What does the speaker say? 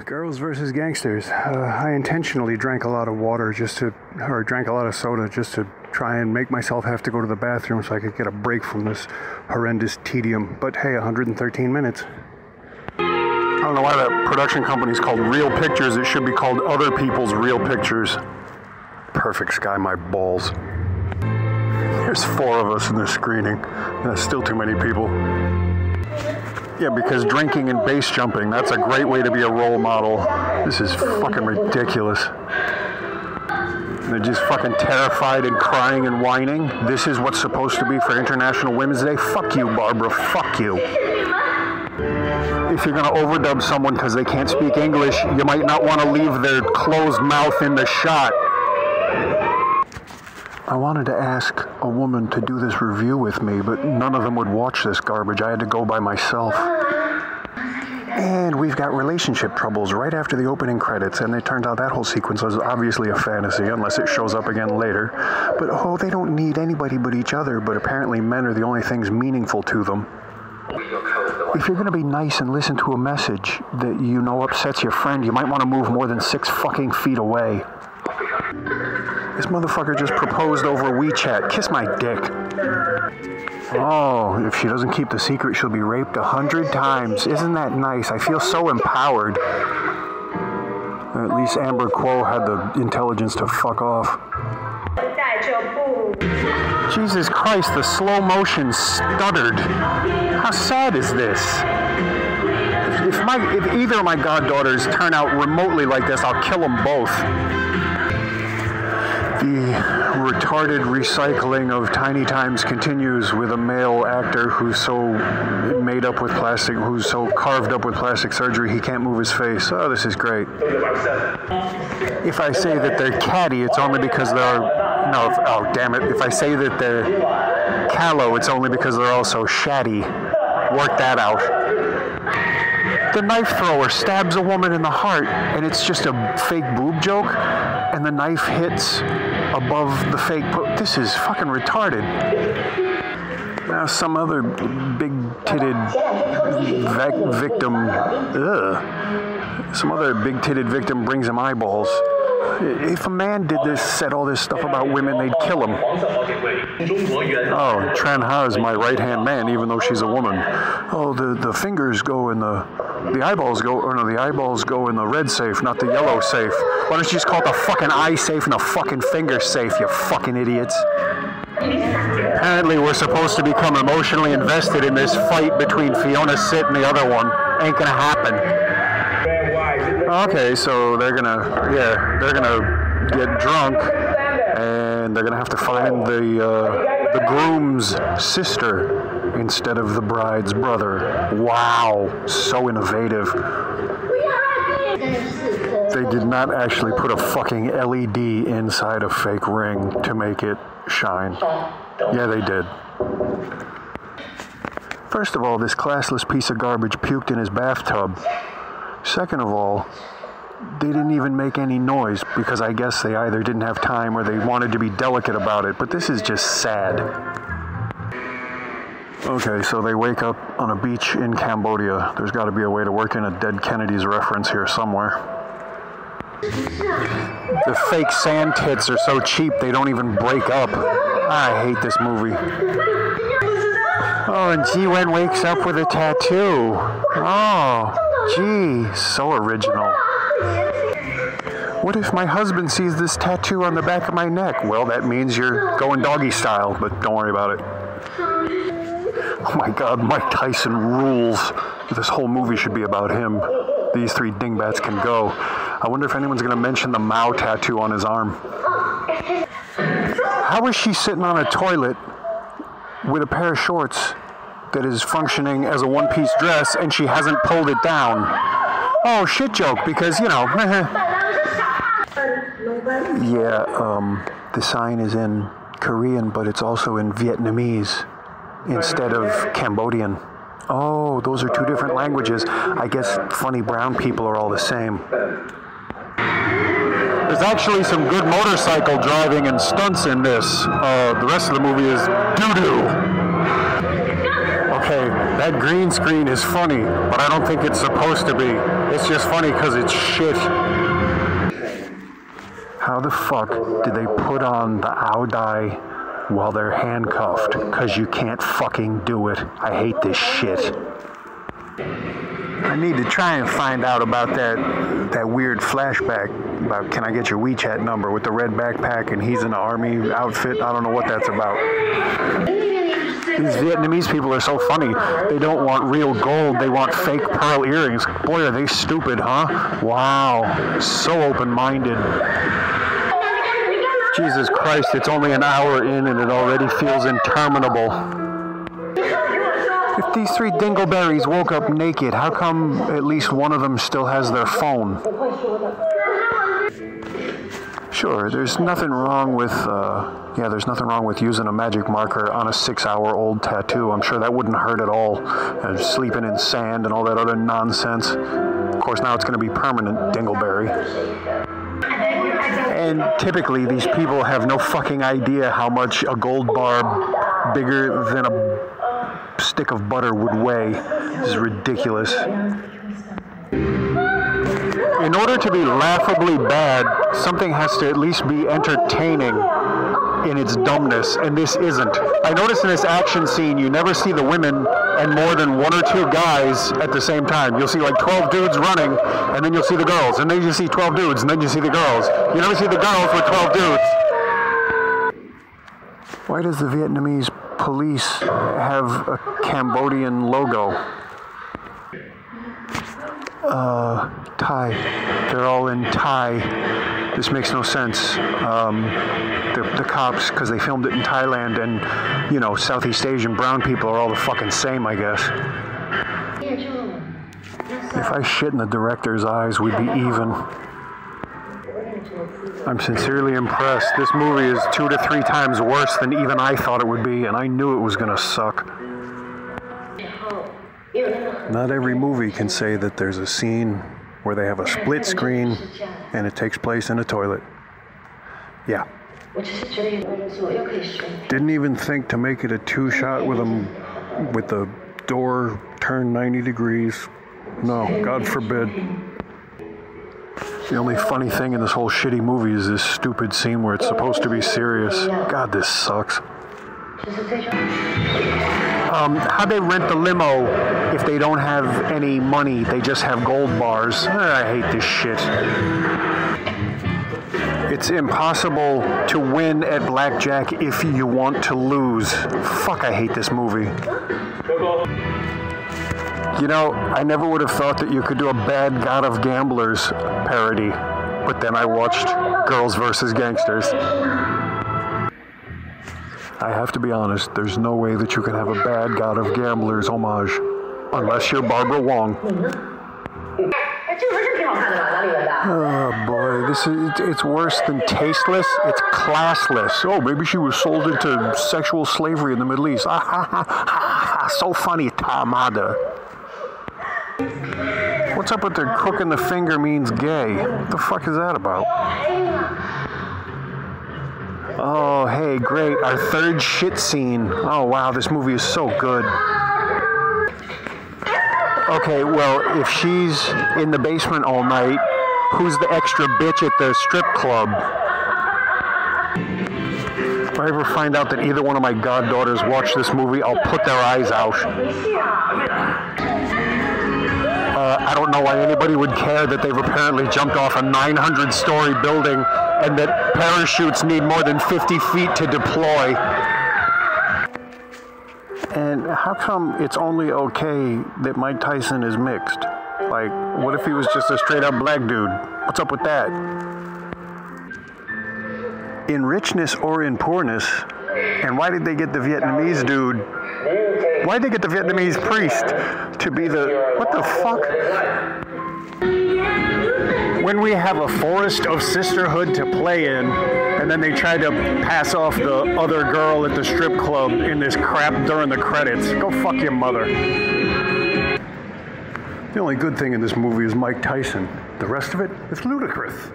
Girls vs. Gangsters. I intentionally drank a lot of water drank a lot of soda just to try and make myself have to go to the bathroom so I could get a break from this horrendous tedium. But hey, 113 minutes. I don't know why that production company's called Real Pictures. It should be called Other People's Real Pictures. Perfect sky, my balls. There's 4 of us in this screening. That's still too many people. Yeah, because drinking and base jumping, that's a great way to be a role model. This is fucking ridiculous. They're just fucking terrified and crying and whining. This is what's supposed to be for International Women's Day? Fuck you, Barbara. Fuck you. If you're going to overdub someone because they can't speak English, you might not want to leave their closed mouth in the shot. I wanted to ask a woman to do this review with me, but none of them would watch this garbage. I had to go by myself. And we've got relationship troubles right after the opening credits, and it turns out that whole sequence was obviously a fantasy, unless it shows up again later. But oh, they don't need anybody but each other, but apparently men are the only things meaningful to them. If you're going to be nice and listen to a message that you know upsets your friend, you might want to move more than 6 fucking feet away. This motherfucker just proposed over WeChat. Kiss my dick. Oh, if she doesn't keep the secret, she'll be raped 100 times. Isn't that nice? I feel so empowered. At least Amber Quo had the intelligence to fuck off. Jesus Christ, the slow motion stuttered. How sad is this? If either of my goddaughters turn out remotely like this, I'll kill them both. The retarded recycling of Tiny Times continues with a male actor who's so made up with plastic, who's so carved up with plastic surgery he can't move his face. Oh, this is great. If I say that they're catty, it's only because oh damn it. If I say that they're callow, it's only because they're also shatty. Work that out. The knife thrower stabs a woman in the heart, and it's just a fake boob joke, and the knife hits above the fake This is fucking retarded. Now some other big-titted victim, some other big-titted victim brings him eyeballs. If a man did this, said all this stuff about women, they'd kill him. Oh, Tran Ha is my right-hand man, even though she's a woman. Oh, the fingers go in the eyeballs go, or no, the eyeballs go in the red safe, not the yellow safe. Why don't you just call it the fucking eye safe and the fucking finger safe, you fucking idiots? Apparently we're supposed to become emotionally invested in this fight between Fiona Sit and the other one. Ain't gonna happen. Okay, so they're gonna get drunk, and they're gonna have to find the groom's sister instead of the bride's brother. Wow, so innovative. They did not actually put a fucking LED inside a fake ring to make it shine. Yeah, they did. First of all, this classless piece of garbage puked in his bathtub. Second of all, they didn't even make any noise because I guess they either didn't have time or they wanted to be delicate about it, but this is just sad. Okay, so they wake up on a beach in Cambodia. There's got to be a way to work in a dead Kennedy's reference here somewhere. The fake sand tits are so cheap they don't even break up. I hate this movie. Oh, and Ji-Wen wakes up with a tattoo. Oh, gee, so original. What if my husband sees this tattoo on the back of my neck? Well, that means you're going doggy style, but don't worry about it. Oh my God, Mike Tyson rules. This whole movie should be about him. These 3 dingbats can go. I wonder if anyone's going to mention the Mao tattoo on his arm. How is she sitting on a toilet with a pair of shorts that is functioning as a one-piece dress and she hasn't pulled it down? Oh, shit joke, because, you know. Yeah, the sign is in Korean, but it's also in Vietnamese instead of Cambodian. Oh, those are 2 different languages. I guess funny brown people are all the same. There's actually some good motorcycle driving and stunts in this. The rest of the movie is doo-doo. Okay, that green screen is funny, but I don't think it's supposed to be. It's just funny because it's shit. How the fuck did they put on the Audai while they're handcuffed? Because you can't fucking do it. I hate this shit. I need to try and find out about that weird flashback about can I get your WeChat number with the red backpack and he's in an army outfit. I don't know what that's about. These Vietnamese people are so funny. They don't want real gold. They want fake pearl earrings. Boy, are they stupid, huh? Wow. So open-minded. Jesus Christ, it's only an hour in and it already feels interminable. If these three dingleberries woke up naked, how come at least one of them still has their phone? Sure, there's nothing wrong with, there's nothing wrong with using a magic marker on a 6-hour-old tattoo. I'm sure that wouldn't hurt at all. And sleeping in sand and all that other nonsense. Of course, now it's going to be permanent, dingleberry. And typically, these people have no fucking idea how much a gold bar bigger than a stick of butter would weigh. This is ridiculous. In order to be laughably bad, something has to at least be entertaining in its dumbness, and this isn't. I noticed in this action scene, you never see the women and more than 1 or 2 guys at the same time. You'll see like 12 dudes running, and then you'll see the girls, and then you see 12 dudes, and then you see the girls. You never see the girls with 12 dudes. Why does the Vietnamese police have a Cambodian logo? Thai. They're all in Thai. This makes no sense. The cops, because they filmed it in Thailand, and, you know, Southeast Asian brown people are all the fucking same, I guess. If I shit in the director's eyes, we'd be even. I'm sincerely impressed. This movie is 2 to 3 times worse than even I thought it would be, and I knew it was gonna suck. Not every movie can say that there's a scene where they have a split screen and it takes place in a toilet. Yeah. Didn't even think to make it a 2-shot with the door turned 90 degrees. No, God forbid. The only funny thing in this whole shitty movie is this stupid scene where it's supposed to be serious. God, this sucks. How'd they rent the limo if they don't have any money? They just have gold bars. I hate this shit. It's impossible to win at blackjack if you want to lose. Fuck, I hate this movie. You know, I never would have thought that you could do a Bad God of Gamblers parody, but then I watched Girls vs. Gangsters. I have to be honest, there's no way that you can have a Bad God of Gamblers homage, unless you're Barbara Wong. Oh boy, it's worse than tasteless, it's classless. Oh, maybe she was sold into sexual slavery in the Middle East. So funny, Tamada. What's up with their crook in the finger means gay? What the fuck is that about? Oh, hey, great. Our 3rd shit scene. Oh, wow, this movie is so good. Okay, well, if she's in the basement all night, who's the extra bitch at the strip club? If I ever find out that either one of my goddaughters watched this movie, I'll put their eyes out. I don't know why anybody would care that they've apparently jumped off a 900-story building and that parachutes need more than 50 feet to deploy. And how come it's only okay that Mike Tyson is mixed? Like, what if he was just a straight-up black dude? What's up with that? In richness or in poorness, and why did they get the Vietnamese dude? Why'd they get the Vietnamese priest to be the... What the fuck? When we have a forest of sisterhood to play in, and then they try to pass off the other girl at the strip club in this crap during the credits. Go fuck your mother. The only good thing in this movie is Mike Tyson. The rest of it is ludicrous.